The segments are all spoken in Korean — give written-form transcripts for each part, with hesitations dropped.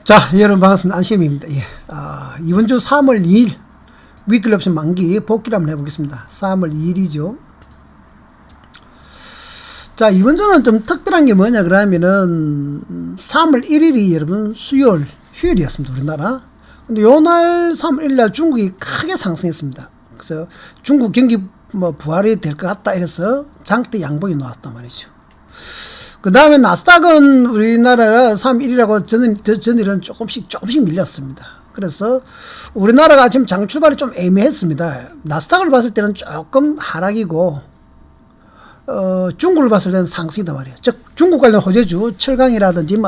자, 여러분 반갑습니다. 안시엠입니다. 예. 이번 주 3월 2일 위클리 옵션 만기 복귀를 한번 해보겠습니다. 3월 2일이죠. 자, 이번 주는 좀 특별한 게 뭐냐 그러면은 3월 1일이 여러분 수요일 휴일이었습니다. 우리나라. 근데 요날 3월 1일날 중국이 크게 상승했습니다. 그래서 중국 경기 뭐 부활이 될 것 같다 이래서 장대 양봉이 나왔단 말이죠. 그 다음에 나스닥은 우리나라가 3일이라고 전일은 조금씩 밀렸습니다. 그래서 우리나라가 지금 장 출발이 좀 애매했습니다. 나스닥을 봤을 때는 조금 하락이고, 중국을 봤을 때는 상승이다 말이에요. 즉, 중국 관련 호재주, 철강이라든지,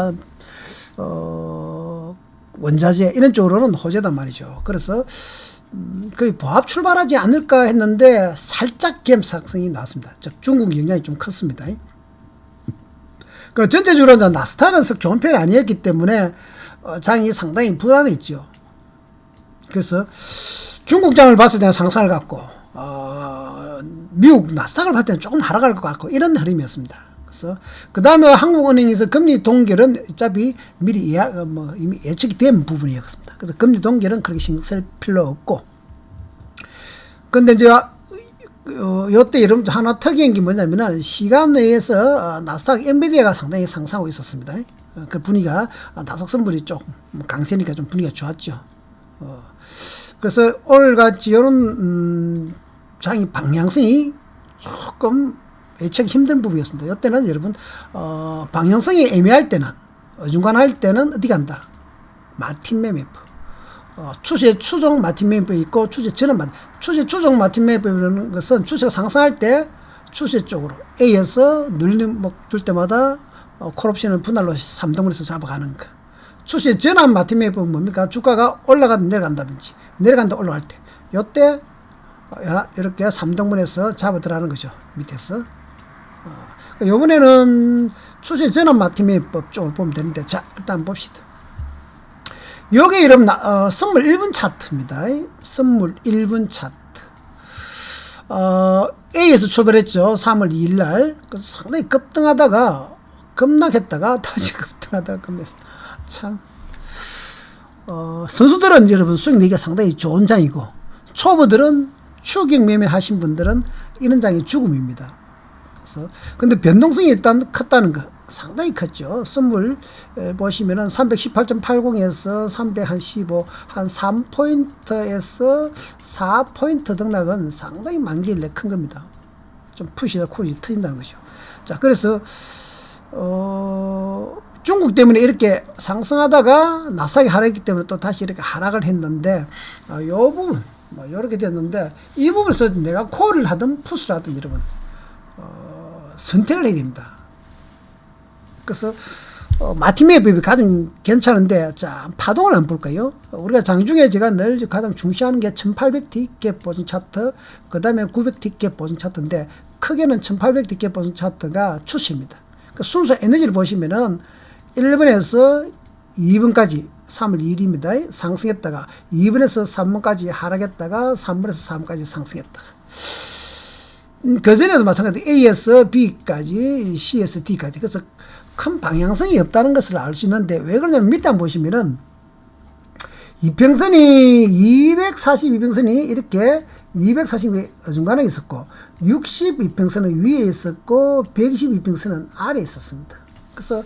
원자재, 이런 쪽으로는 호재단 말이죠. 그래서, 거의 보합 출발하지 않을까 했는데, 살짝 갭상승이 나왔습니다. 즉, 중국 영향이 좀 컸습니다. 그럼 전체적으로 나스닥은 썩 좋은 편이 아니었기 때문에 장이 상당히 불안했죠. 그래서 중국장을 봤을 때는 상승을 갖고 미국 나스닥을 봤을 때는 조금 하락할 것 같고 이런 흐름이었습니다. 그래서 그 다음에 한국은행에서 금리 동결은 어차피 미리 이미 예측이 된 부분이었습니다. 그래서 금리 동결은 그렇게 신경 쓸 필요 없고, 근데 이제 요때 여러분 하나 특이한 게 뭐냐면은 시간 내에서 나스닥 엔비디아가 상당히 상승하고 있었습니다. 그 분위기가 나스닥 선물이 좀 강세니까 좀 분위기가 좋았죠. 그래서 오늘같이 요런 장이 방향성이 조금 예측 힘든 부분이었습니다. 요때는 여러분 방향성이 애매할 때는 어중간할 때는 어디 간다? 마틴 매매법. 추세 추종 마틴 매매법이 있고 추세 전환 추세 추종 마틴 매매법이라는 것은 추세가 상승할 때 추세 쪽으로 A에서 눌림 줄 때마다 콜옵션을 분할로 3등분해서 잡아가는 거. 추세 전환 마틴 매매법은 뭡니까? 주가가 올라가다 내려간다든지 내려간다 올라갈 때 요때 이렇게 3등분해서 잡아들어가는 거죠. 밑에서. 요번에는 추세 전환 마틴 매매법 쪽을 보면 되는데, 자, 일단 봅시다. 요게 여러분 선물 1분 차트입니다. 선물 1분 차트. A에서 출발했죠. 3월 2일 날. 그래서 상당히 급등하다가 급락했다가 다시 급등하다가 급락했어. 참 선수들은 여러분 수익 내기가 상당히 좋은 장이고, 초보들은 추격 매매 하신 분들은 이런 장이 죽음입니다. 그래서 근데 변동성이 일단 컸다는 거 상당히 컸죠. 선물 보시면은 318.80에서 315, 한 3포인트에서 4포인트 등락은 상당히 만기일 내 큰 겁니다. 좀 푸시다 코이 터진다는 거죠. 자, 그래서 중국 때문에 이렇게 상승하다가 나스닥이 하락했기 때문에 또 다시 이렇게 하락을 했는데, 요 부분 요렇게 됐는데, 이 부분에서 내가 콜을 하든 푸스를 하든 여러분 선택을 해야 됩니다. 그래서 마틴 매매법이 가장 괜찮은데, 자, 파동을 한번 볼까요? 우리가 장중에 제가 늘 가장 중시하는 게 1800T 갭 보정 차트, 그 다음에 900T 갭 보정 차트인데, 크게는 1800T 갭 보정 차트가 추세입니다. 그 순서 에너지를 보시면은 1번에서 2번까지 3월 2일입니다. 상승했다가 2번에서 3번까지 하락했다가 3번에서 4번까지 상승했다가, 그전에도 마찬가지로 A에서 B까지, C에서 D까지. 그래서 큰 방향성이 없다는 것을 알 수 있는데, 왜 그러냐면 밑에 한번 보시면은 이평선이 242평선이 이렇게 240이 어중간하게 있었고, 62평선은 위에 있었고 122평선은 아래에 있었습니다. 그래서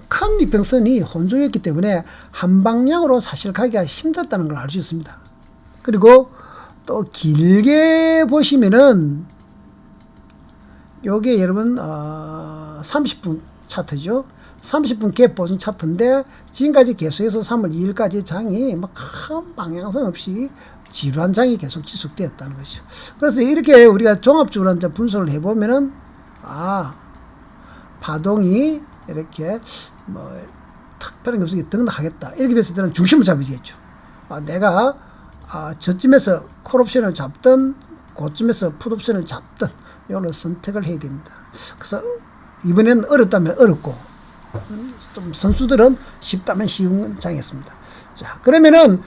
큰 이평선이 혼조했기 때문에 한 방향으로 사실 가기가 힘들었다는 걸 알 수 있습니다. 그리고 또 길게 보시면은 요게 여러분 30분 차트죠. 30분 갭 보정 차트인데, 지금까지 계속해서 3월 2일까지 장이 막 큰 방향성 없이 지루한 장이 계속 지속되었다는 거죠. 그래서 이렇게 우리가 종합적으로 이제 분석을 해보면은, 파동이 이렇게 특별한 게 없이 등락하겠다 이렇게 됐을 때는 중심을 잡으시겠죠. 내가 저쯤에서 콜옵션을 잡든 고쯤에서 풋옵션을 잡든 이런 선택을 해야 됩니다. 그래서 이번에는 어렵다면 어렵고, 좀 선수들은 쉽다면 쉬운 장이었습니다. 자, 그러면은,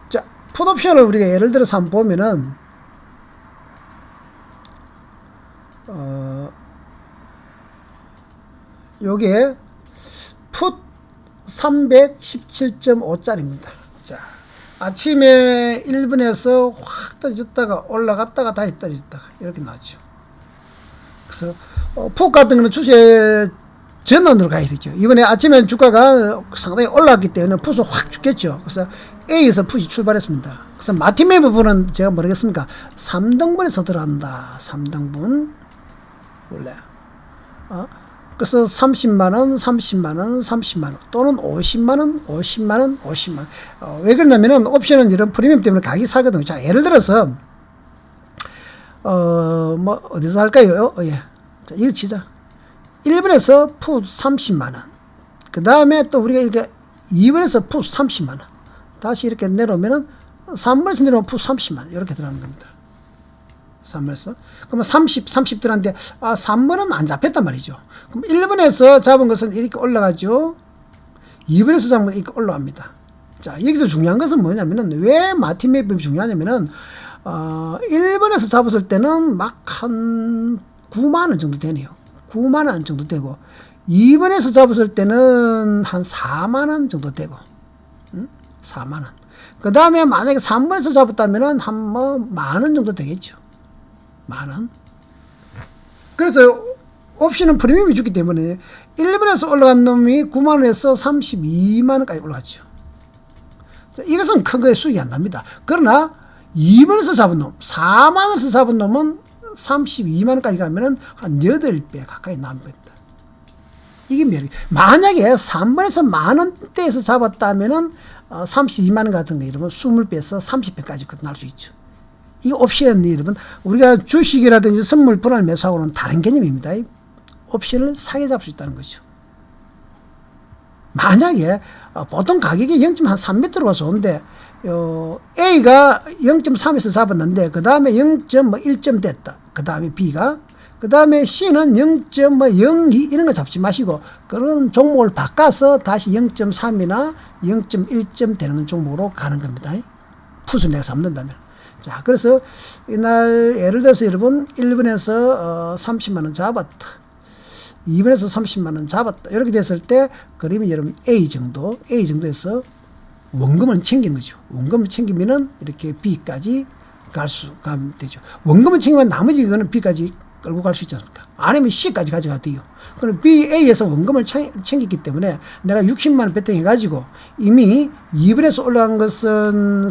자, 풋옵션을 우리가 예를 들어서 한번 보면은, 요게 풋 317.5짜리입니다. 자, 아침에 1번에서 확 떨어졌다가 올라갔다가 다시 떨어졌다가 이렇게 나왔죠. 그래서 푹 같은 거는 추세 전원으로 가야 되죠. 이번에 아침에 주가가 상당히 올라왔기 때문에 풋은 확 죽겠죠. 그래서 A에서 풋이 출발했습니다. 그래서 마티메 부분은 제가 모르겠습니까? 3등분에서 들어간다. 3등분 원래 그래서 30만원, 30만원, 30만원 또는 50만원, 50만원, 50만원 왜 그러냐면은 옵션은 이런 프리미엄 때문에 가격이 살거든요. 자, 예를 들어서 뭐 어디서 할까요? 예. 자, 이거 치자. 1번에서 풋 30만원 그 다음에 또 우리가 이렇게 2번에서 풋 30만원 다시 이렇게 내려오면은 3번에서 내려오면 풋 30만원 이렇게 들어가는 겁니다. 3번에서 그러면 30 들어갔는데 3번은 안 잡혔단 말이죠. 그럼 1번에서 잡은 것은 이렇게 올라가죠. 2번에서 잡은 것은 이렇게 올라갑니다. 자, 여기서 중요한 것은 뭐냐면은 왜 마티맵이 중요하냐면은 1번에서 잡았을 때는 막 한 9만원 정도 되네요. 9만원 정도 되고 2번에서 잡았을 때는 한 4만원 정도 되고 4만원 그 다음에 만약에 3번에서 잡았다면 한 뭐 만원 정도 되겠죠. 만원. 그래서 옵션은 프리미엄이 죽기 때문에 1번에서 올라간 놈이 9만원에서 32만원까지 올라갔죠. 이것은 큰 거에 수익이 안 납니다. 그러나 2번에서 잡은 놈 4만원에서 잡은 놈은 32만원까지 가면은 한 8배 가까이 나옵니다. 이게 매력이. 만약에 3번에서 만원대에서 잡았다면은 32만원 같은 거 이러면 20배에서 30배까지 날 수 있죠. 이 옵션이 여러분 우리가 주식이라든지 선물 분할 매수하고는 다른 개념입니다. 옵션을 사게 잡을 수 있다는 거죠. 만약에 보통 가격이 0.3m 들어가 좋은데 A가 0.3에서 잡았는데 그 다음에 0.1점 됐다. 그 다음에 B가 그 다음에 C는 0.02 이런 거 잡지 마시고 그런 종목을 바꿔서 다시 0.3이나 0.1점 되는 종목으로 가는 겁니다. 풋을 내가 잡는다면. 자, 그래서 이날 예를 들어서 여러분 1번에서 30만원 잡았다. 2번에서 30만원 잡았다. 이렇게 됐을 때 그러면 여러분 A 정도에서 원금을 챙기는 거죠. 원금을 챙기면은 이렇게 B까지 가면 되죠. 원금을 챙기면 나머지 이거는 B까지 끌고 갈 수 있지 않습니까? 아니면 C까지 가져가도 돼요. 그럼 A에서 원금을 챙겼기 때문에 내가 60만원 배팅해가지고 이미 2번에서 올라간 것은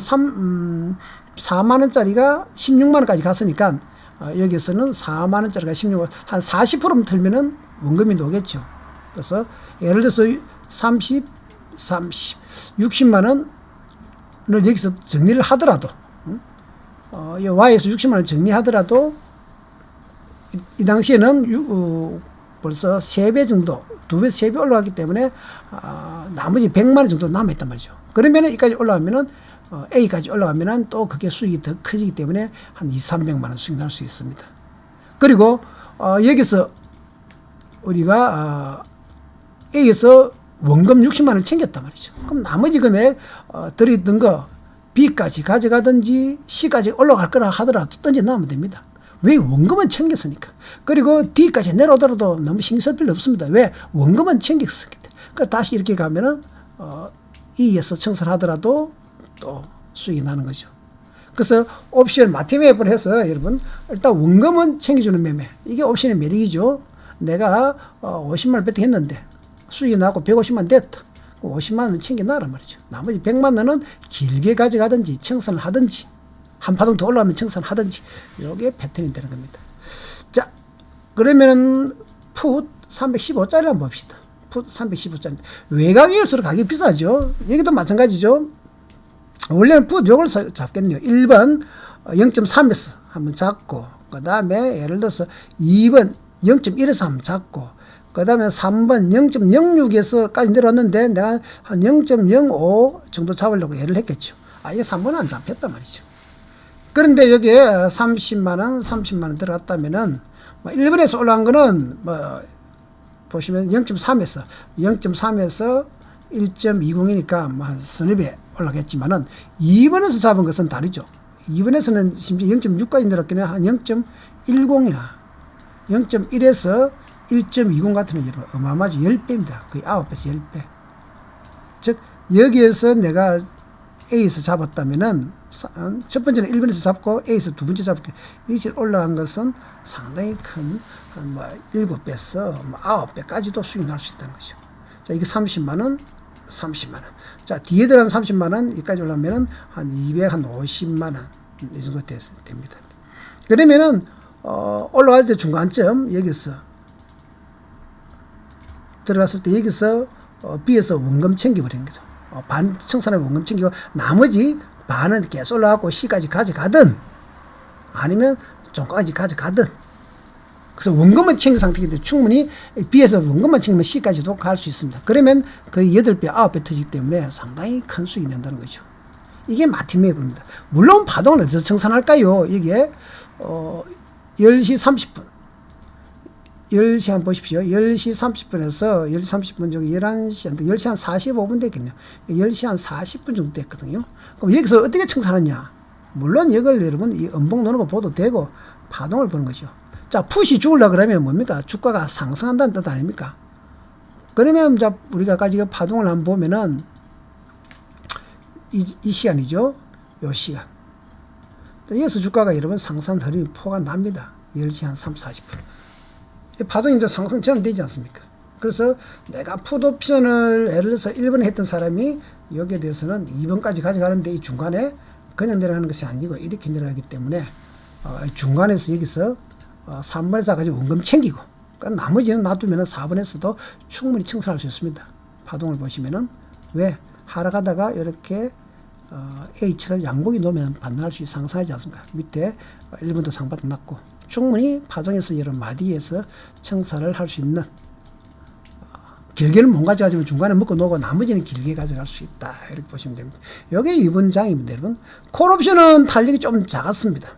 4만원짜리가 16만원까지 갔으니까 여기서는 4만원짜리가 16만원, 한 40%만 틀면은 원금이 나오겠죠. 그래서 예를 들어서 60만원을 여기서 정리를 하더라도, Y에서 60만원을 정리하더라도, 이 당시에는 벌써 3배 정도, 2배, 3배 올라갔기 때문에, 나머지 100만원 정도 남아있단 말이죠. 그러면은 여기까지 올라가면은, A까지 올라가면은 또 그게 수익이 더 커지기 때문에 한 200~300만원 수익 날 수 있습니다. 그리고, 여기서 우리가, A에서 원금 60만원을 챙겼단 말이죠. 그럼 나머지 금액, 들이던 거 B까지 가져가든지 C까지 올라갈 거라 하더라도 던져놓으면 됩니다. 왜? 원금은 챙겼으니까. 그리고 D까지 내려오더라도 너무 신경 쓸 필요 없습니다. 왜? 원금은 챙겼으니까. 그래서 다시 이렇게 가면은, E에서 청산하더라도 또 수익이 나는 거죠. 그래서 옵션 마티맵을 해서 여러분, 일단 원금은 챙겨주는 매매. 이게 옵션의 매력이죠. 내가 50만원 배팅했는데 수익이 나고 150만 됐다. 50만원 챙겨놔란 말이죠. 나머지 100만원은 길게 가져가든지 청산을 하든지 한 파동 더 올라가면 청산하든지 이게 패턴이 되는 겁니다. 자, 그러면은 풋 315짜리 한번 봅시다. 풋 315짜리. 외곽이일수록 가격이 비싸죠. 여기도 마찬가지죠. 원래는 풋 요걸 잡겠네요. 1번 0.3에서 한번 잡고 그 다음에 예를 들어서 2번 0.1에서 한번 잡고 그 다음에 3번 0.06에서까지 내려왔는데 내가 한 0.05 정도 잡으려고 예를 했겠죠. 이게 3번은 안 잡혔단 말이죠. 그런데 여기에 30만원 들어갔다면은, 1번에서 올라간 거는, 보시면 0.3에서 1.20이니까, 한 서너 배 올라갔지만은, 2번에서 잡은 것은 다르죠. 2번에서는 심지어 0.6까지 내렸기는 한 0.10이나, 0.1에서 1.20 같은 경우 어마어마하죠. 10배입니다. 거의 9배에서 10배. 즉 여기에서 내가 A에서 잡았다면은 첫 번째는 1번에서 잡고 A에서 두 번째 잡고 이제 올라간 것은 상당히 큰 뭐 7배에서 뭐 9배까지도 수익 날 수 있다는 거죠. 자, 이게 30만원, 30만원. 자, 뒤에 들어간 30만원, 여기까지 올라오면은 한 250만원 이 정도 됩니다. 그러면은, 올라갈 때 중간점, 여기서 들어갔을 때 여기서, B에서 원금 챙겨버리는 거죠. 반 청산하면 원금 챙기고, 나머지 반은 계속 올라가고 C까지 가져가든, 아니면 종가까지 가져가든, 그래서 원금만 챙긴 상태이기 때문에 충분히 B에서 원금만 챙기면 C까지도 갈 수 있습니다. 그러면 거의 8배, 9배 터지기 때문에 상당히 큰 수익이 난다는 거죠. 이게 마틴 웨이브입니다. 물론 파동은 어디서 청산할까요? 이게 10시 30분 10시 한번 보십시오. 10시 30분에서 10시 30분 정도 11시 10시 한 45분 됐겠네요. 10시 한 40분 정도 됐거든요. 그럼 여기서 어떻게 청산하냐? 물론 이걸 여러분 이 음봉 노는 거 봐도 되고 파동을 보는 거죠. 자, 풋이 죽으려고 그러면 뭡니까? 주가가 상승한다는 뜻 아닙니까? 그러면 자, 우리가 아까 지금 파동을 한번 보면은 이 시간이죠. 요 시간. 여기서 주가가 여러분 상승 흐름이 포가 납니다. 10시 한 3, 40분. 파동이 이제 상승 전환되지 않습니까? 그래서 내가 풋옵션을 예를 들어서 1번에 했던 사람이 여기에 대해서는 2번까지 가져가는데 이 중간에 그냥 내려가는 것이 아니고 이렇게 내려가기 때문에 중간에서 여기서 3번에서 가지고 원금 챙기고 그러니까 나머지는 놔두면 4번에서도 충분히 청산할 수 있습니다. 파동을 보시면은 왜 하락하다가 이렇게 H를 양봉이 놓으면 반등할 수 상승하지 않습니까? 밑에 1번도 상바닥 났고 충분히 파동에서 여러 마디에서 청산을 할 수 있는 길게는 못 가져가지만 중간에 먹고 놓고 나머지는 길게 가져갈 수 있다. 이렇게 보시면 됩니다. 이게 2번 장입니다. 여러분 콜옵션은 탄력이 좀 작았습니다.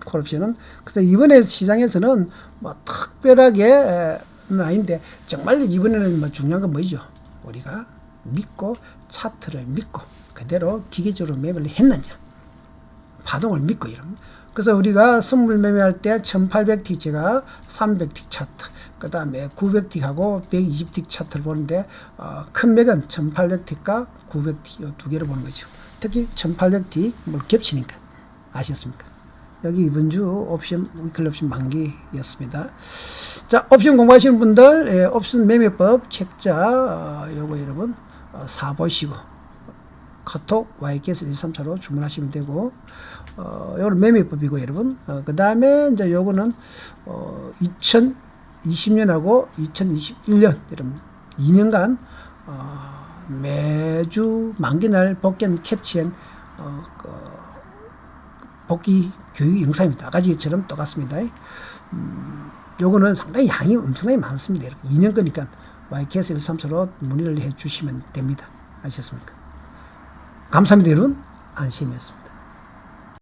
콜옵션은 그래서 이번에 시장에서는 뭐 특별하게는 아닌데 정말 이번에는 뭐 중요한 건 뭐죠? 우리가 믿고 차트를 믿고 그대로 기계적으로 매매를 했느냐 파동을 믿고 이런. 그래서 우리가 선물 매매할 때 1800틱 제가 300틱 차트 그 다음에 900틱하고 120틱 차트를 보는데 큰 맥은 1800틱과 900틱 두 개를 보는 거죠. 특히 1800틱 뭘 겹치니까 아셨습니까? 여기 이번 주 옵션 위클리 옵션 만기였습니다. 자, 옵션 공부하시는 분들 옵션 매매법 책자 요거 여러분 사보시고 카톡 YKS134로 주문하시면 되고 요거는 매매법이고 여러분 그 다음에 이제 요거는 2020년하고 2021년 여러분 2년간 매주 만기날 복귀한 캡치한 복귀 교육 영상입니다. 아까 전처럼 똑같습니다. 요거는 상당히 양이 엄청나게 많습니다. 2년 거니까 YKS134로 문의를 해 주시면 됩니다. 아셨습니까? 감사합니다, 여러분. 안심이었습니다.